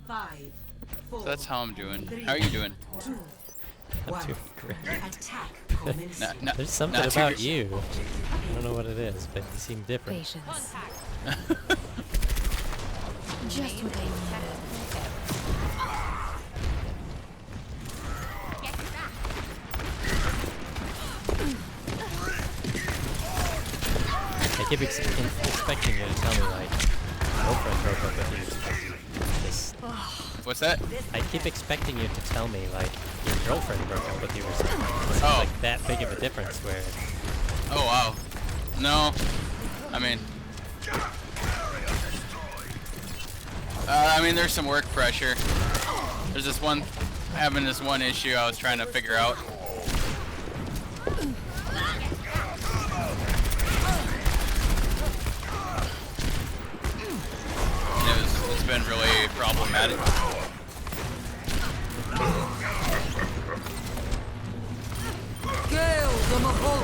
5, 4, So that's how I'm doing. 3, How are you doing? 2, I'm 1. doing great. Attack commencing. There's something not too about good. you. I don't know what it is, but you seem different. Patience. Just what I needed. I keep expecting you to tell me, like, girlfriend broke up with you. This, What's that? I keep expecting you to tell me, like, your girlfriend broke up with you or something. It's Oh. like that big of a difference where... Oh wow. No. I mean, there's some work pressure. There's this one, having this one issue I was trying to figure out. It's been really problematic. Gale the Mahol.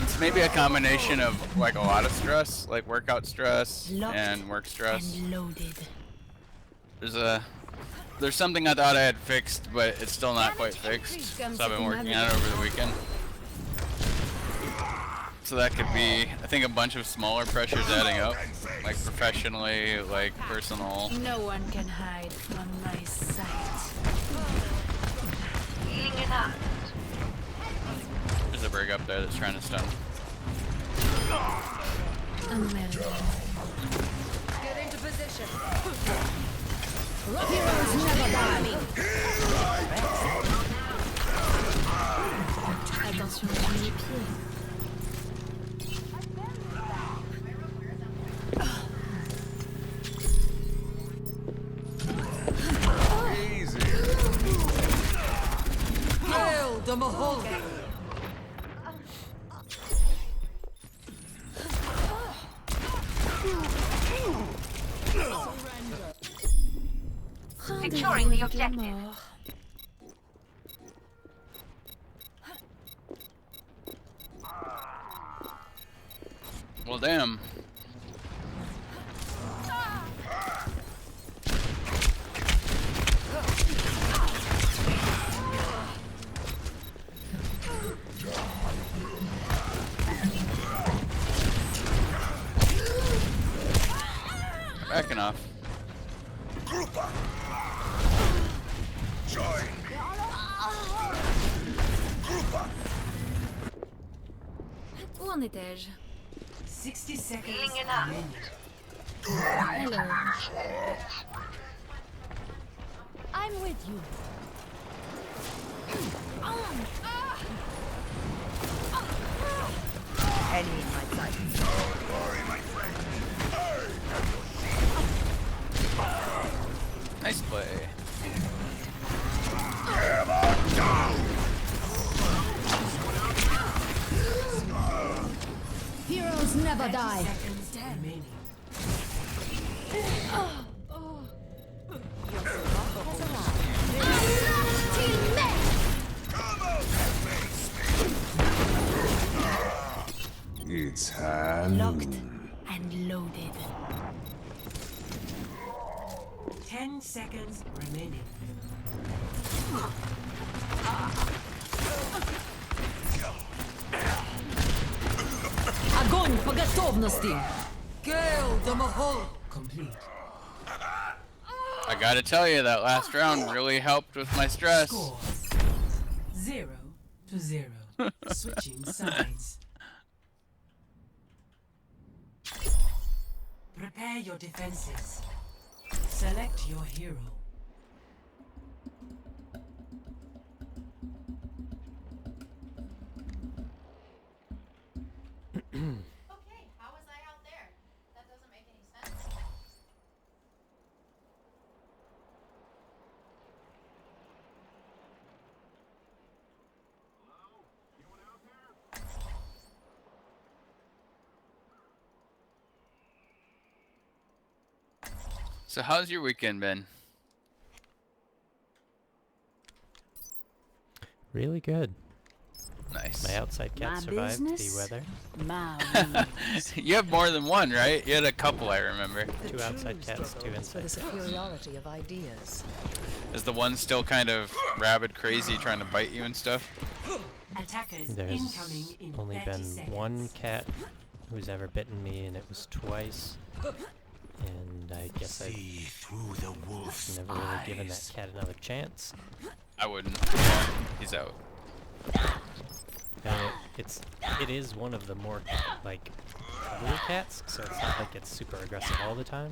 It's maybe a combination of like a lot of stress, like workout stress and work stress. And loaded. There's something I thought I had fixed, but it's still not quite fixed. So I've been working on it over the weekend. So that could be, I think, a bunch of smaller pressures adding up, like professionally, like personal. No one can hide from my sight. There's a brig up there that's trying to stun. American. Get into position. Heroes never die. Attention à mes pieds. Gale the Mahol. Securing the objective. Well, damn. Backing off. Où en étais-je? 60 seconds remaining. Hello. I'm with you. Enemy in my sight. Nice play. Heroes never die. Seconds remaining. It's hand. Locked and loaded. 10 seconds remaining. Огонь по готовности! Gale the Mahol. Complete. I gotta tell you, that last round really helped with my stress. Score 0 to 0. Switching sides. Prepare your defenses. Select your hero. Okay, how was I out there? That doesn't make any sense. So how's your weekend been? really good. Nice. My outside cat My survived the business? weather. My rules. You have more than one, right? You had a couple, I remember. Two outside cats, two For the inside. superiority of ideas. Is the one still kind of rabid crazy trying to bite you and stuff? Attackers There's incoming in only 30 been seconds. one cat who's ever bitten me, and it was twice. And I guess I've through the wolf's never really given that cat another chance. I wouldn't. Yeah, he's out. And it is one of the more like cuddly cats, so it's not like it's super aggressive all the time.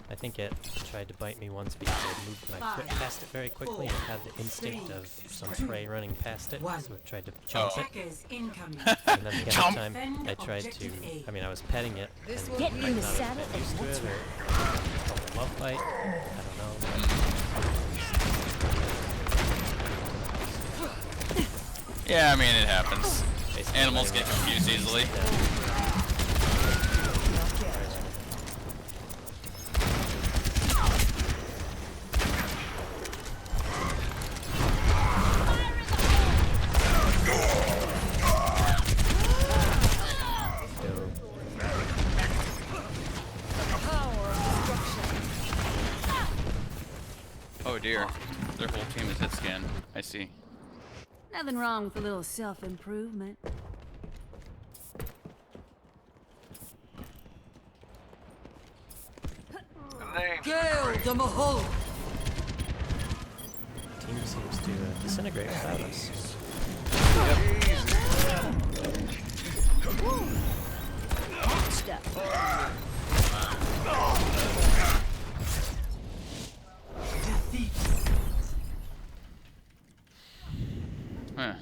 I think it tried to bite me once because I moved my foot past it very quickly and it had the instinct of some prey running past it, so it tried to chomp it. Attackers incoming. And then the Chomp. other time I tried to, I mean I was petting it and This will I Get might in the not have saddle been used and to let's it or felt a love fight, I don't know. Yeah, I mean, it happens. Basically Animals letting get it confused easily. Go. Oh dear. Their whole team is hit scan. I see. Nothing wrong with a little self-improvement. Gale the Mahal. Team seems to disintegrate without us. Defeat. Huh.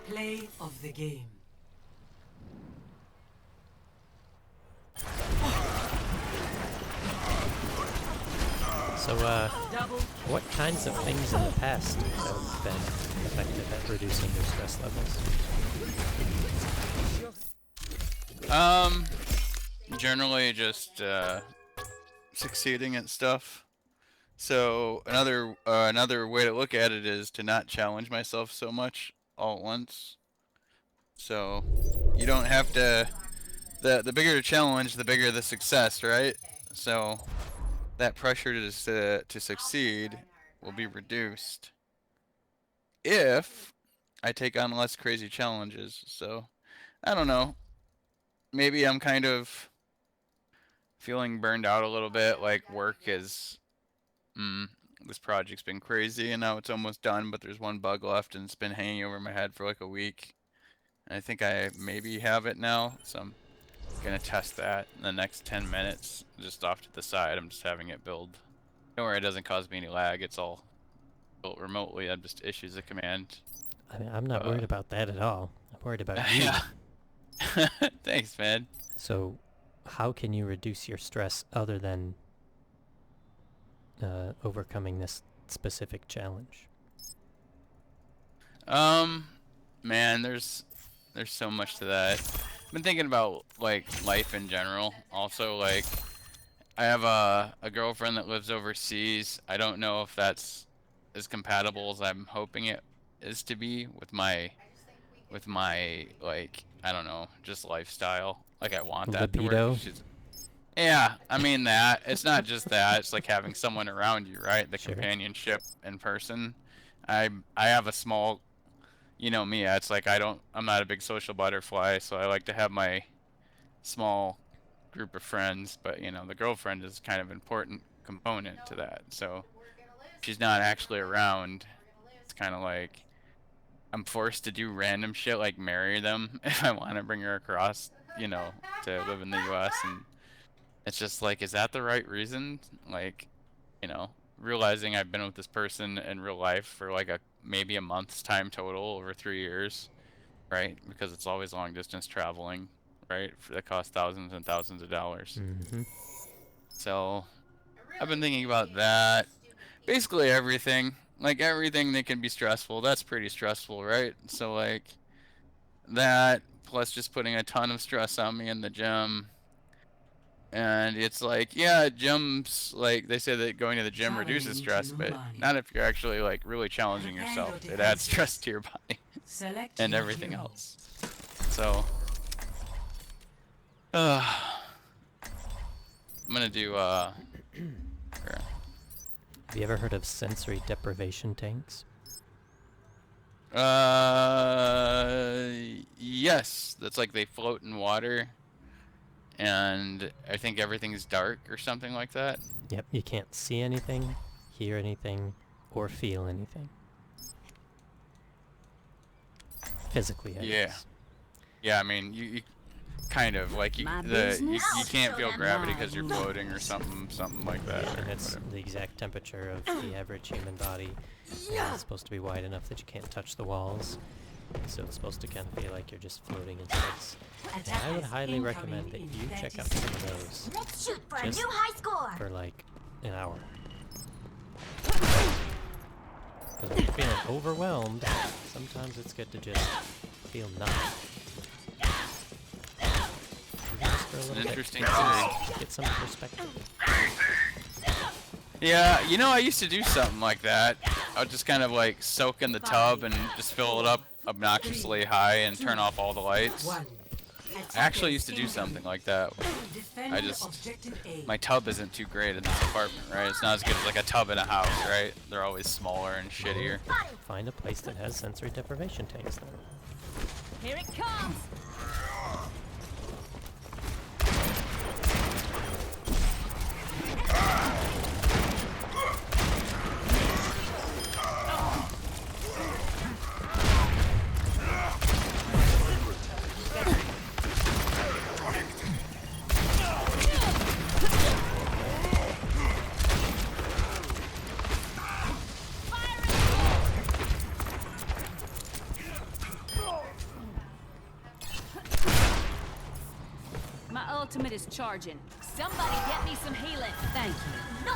Play of the game. So, Double. what kinds of things in the past have been effective at reducing your stress levels? Generally just succeeding at stuff. So another way to look at it is to not challenge myself so much all at once. So you don't have to. The bigger the challenge, the bigger the success, right? So that pressure to succeed will be reduced if I take on less crazy challenges. So I don't know. Maybe I'm kind of feeling burned out a little bit. Like work is, this project's been crazy and now it's almost done, but there's one bug left and it's been hanging over my head for like a week. And I think I maybe have it now, so I'm gonna test that in the next 10 minutes, just off to the side. I'm just having it build. Don't worry, it doesn't cause me any lag. It's all built remotely. I'm just issues a command. I mean, I'm not worried about that at all. I'm worried about you. Yeah. Thanks, man. So, how can you reduce your stress other than overcoming this specific challenge? Man, there's so much to that. I've been thinking about like life in general. Also, like I have a girlfriend that lives overseas. I don't know if that's as compatible as I'm hoping it is to be with my like, I don't know, just lifestyle. Like I want that Libido? to work. Yeah, I mean that. It's not just that. It's like having someone around you, right? The Sure. companionship in person. I have a small, you know me. It's like I'm not a big social butterfly, so I like to have my small group of friends. But you know, the girlfriend is kind of an important component to that. So if she's not actually around, it's kind of like I'm forced to do random shit like marry them if I want to bring her across, you know, to live in the U.S. And it's just like, is that the right reason? Like, you know, realizing I've been with this person in real life for like maybe a month's time total over 3 years, right? Because it's always long distance traveling, right? That costs thousands and thousands of dollars. Mm-hmm. So I've been thinking about that. Basically everything. Like everything that can be stressful, that's pretty stressful, right? So like that, plus just putting a ton of stress on me in the gym. And it's like, yeah, gyms, like they say that going to the gym reduces stress, but not if you're actually like really challenging yourself. It adds stress to your body Select and your everything hero. else. So, I'm gonna do here. Have you ever heard of sensory deprivation tanks? Yes, that's like they float in water, and I think everything's dark or something like that. Yep, you can't see anything, hear anything, or feel anything. Physically, I Yeah. guess. Yeah, I mean, you kind of like you My you business? can't feel gravity My because you're floating or something like that. And Or it's whatever. the exact temperature of the average human body. And it's supposed to be wide enough that you can't touch the walls. So it's supposed to kind of feel like you're just floating in space. And I would highly recommend that you check out some of those Let's shoot for a Just new high score. for like an hour. Because when you're feeling overwhelmed, sometimes it's good to just feel nothing. Just for a It's an little bit. interesting theory. Get some perspective. Yeah, you know, I used to do something like that. I would just kind of like soak in the tub and just fill it up obnoxiously high and turn off all the lights. One. I actually used to do something like that. Defend I just- objective A. My tub isn't too great in this apartment, right? It's not as good as like a tub in a house, right? They're always smaller and shittier. Find a place that has sensory deprivation tanks then. Here it comes! My ultimate is charging. Somebody get me some healing. Thank you. No.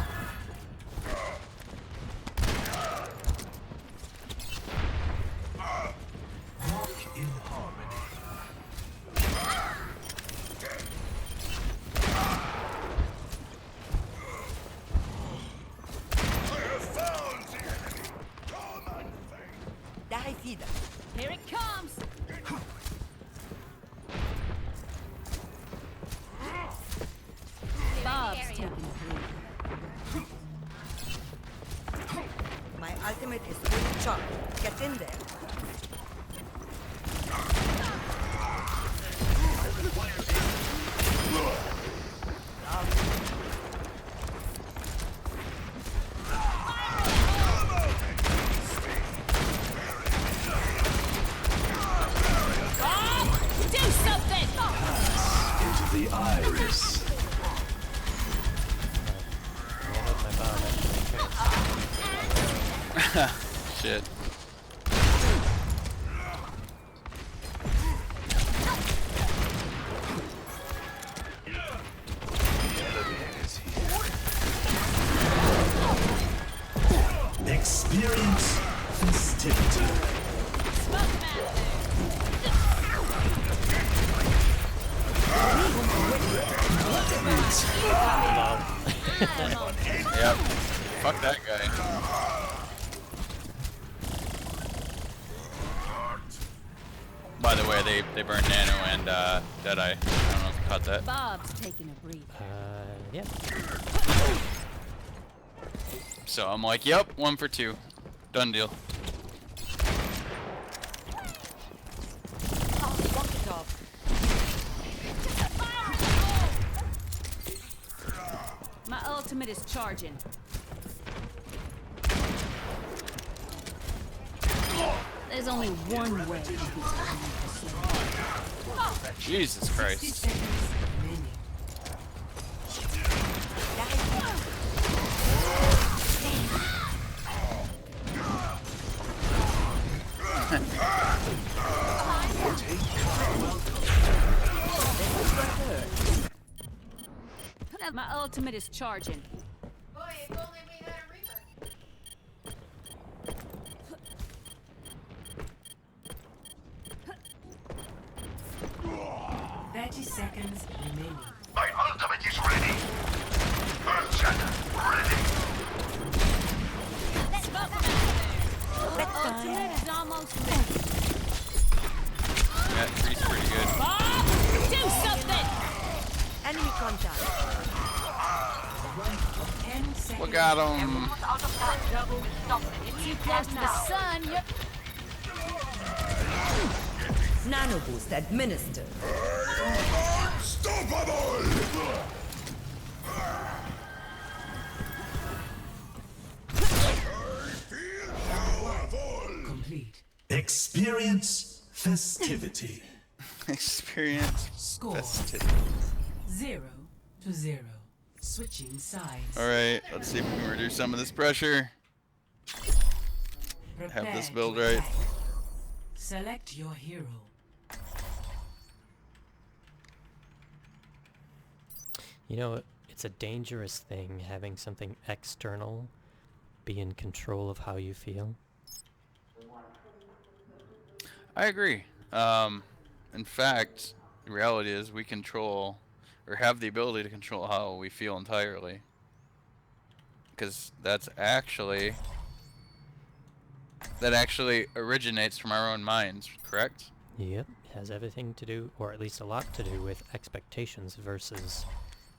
In harmony. Here it comes! Bob's taking a break. My ultimate is fully charged. Get in there. Do something! Into the iris. One with my bomb actually. Shit. Experience festivity. Yep. Fuck that guy. By the way, they burn Nano and Deadeye. I don't know if you caught that. Bob's taking a breather. Yeah. So I'm like, yep, 1 for 2. Done deal. My ultimate is charging. There's only one way to beat the Jesus Christ. 60 seconds remaining. My ultimate is charging. Boy, if only we had a Reaper. 30 seconds remaining. My ultimate is ready. Enemy contact. 10 seconds. We got him. Too close to the sun. Yep. Nano boost administered. Complete. Experience festivity. Experience Score festivity. 0-0. Switching sides. Alright, let's see if we can reduce some of this pressure. Prepare this to build right. attack. Select your hero. You know, it's a dangerous thing having something external be in control of how you feel. I agree. In fact, the reality is we control, or have the ability to control how we feel entirely. Because that actually originates from our own minds, correct? Yep, it has everything to do, or at least a lot to do, with expectations versus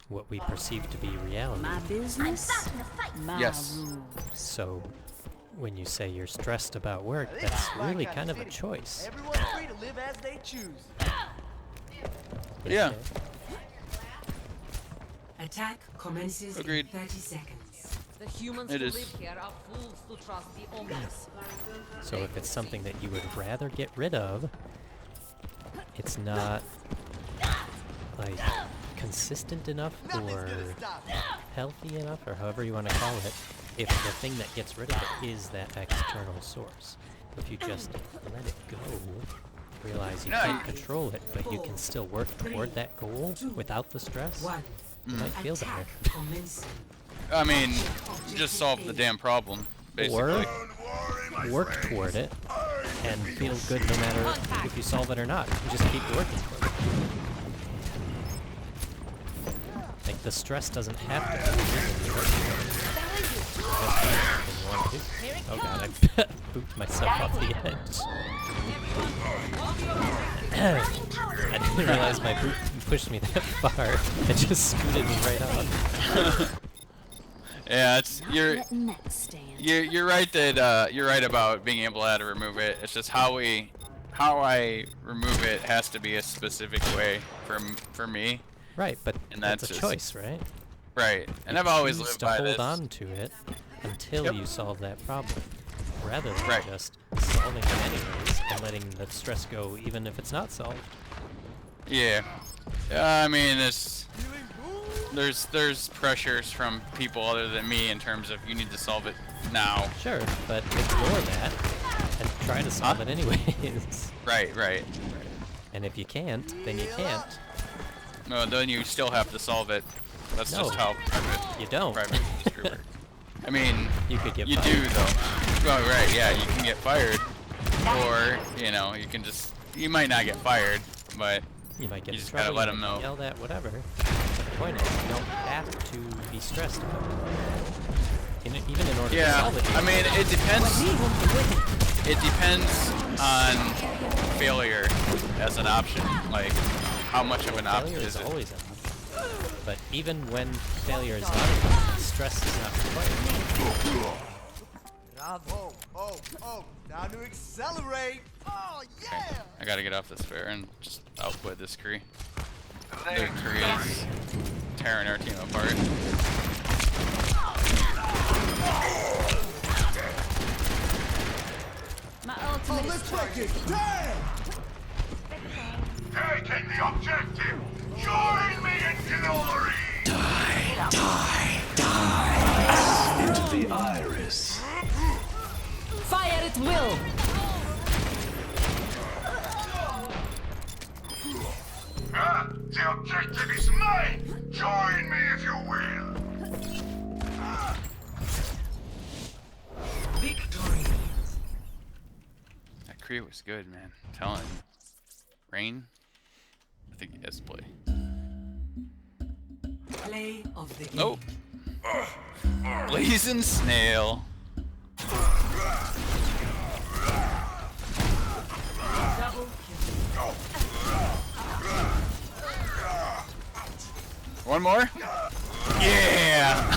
what we perceive to be reality. My business. My Yes. rules. So, when you say you're stressed about work, that's really kind of a choice. Everyone's free to live as they choose. Yeah. Okay. Attack commences Agreed. in 30 seconds. The humans It who is. live here are fools to trust the omens. So if it's something that you would rather get rid of, it's not, like, consistent enough Nothing's or gonna stop it. healthy enough, or however you want to call it, if the thing that gets rid of it is that external source. If you just let it go, realize you No, can't you- control it, but you can still work toward that goal without the stress, 1. you might feel better. Attack commencing. I mean, just solve the damn problem, basically. Or work toward it and feel good no matter if you solve it or not. You just keep working toward it. Like, the stress doesn't have to be when you work toward it. Just do anything you want to do. Oh god, I booped myself off the edge. I didn't realize my boot pushed me that far. It just scooted me right off. Yeah, it's Letting that stand. you're right that you're right about being able to remove it. It's just how I remove it has to be a specific way for me. Right, but And that's a that's just- choice, right? Right. And You I've always choose lived to by hold this. on to it until Yep. you solve that problem, rather than Right. just solving it anyways and letting the stress go even if it's not solved. Yeah. I mean, there's pressures from people other than me in terms of you need to solve it now. Sure, but ignore that and try to solve it anyways. Right. And if you can't, then you can't. No, then you still have to solve it. That's No. just how You don't. private industry works. I mean, You could get you fired. do though. Well, right, yeah, you can get fired, or you can you might not get fired, but You might get You in just gotta trouble, let you 'em might know. get yelled at, whatever. But the point is, you don't have to be stressed about it. Even in order to yeah, solve it. I mean, it depends. It depends on failure as an option. Like, how much of an option Failure is is it? always an option. But even when failure is not an option, stress is not required. Bravo. Oh, time to accelerate. Oh, yeah. I gotta get off this fair and just output this Kree. The Kree is tearing our team apart. My ultimate is charging. Damn. Taking the objective! Join me in glory! Die! Into the iris. Fire at will. The objective is mine! Join me if you will! Victory. That Kree was good, man. I'm telling you. Rain? I think he has to play. Play of the game. Nope. Blazing Snail. Double kill. One more? Yeah!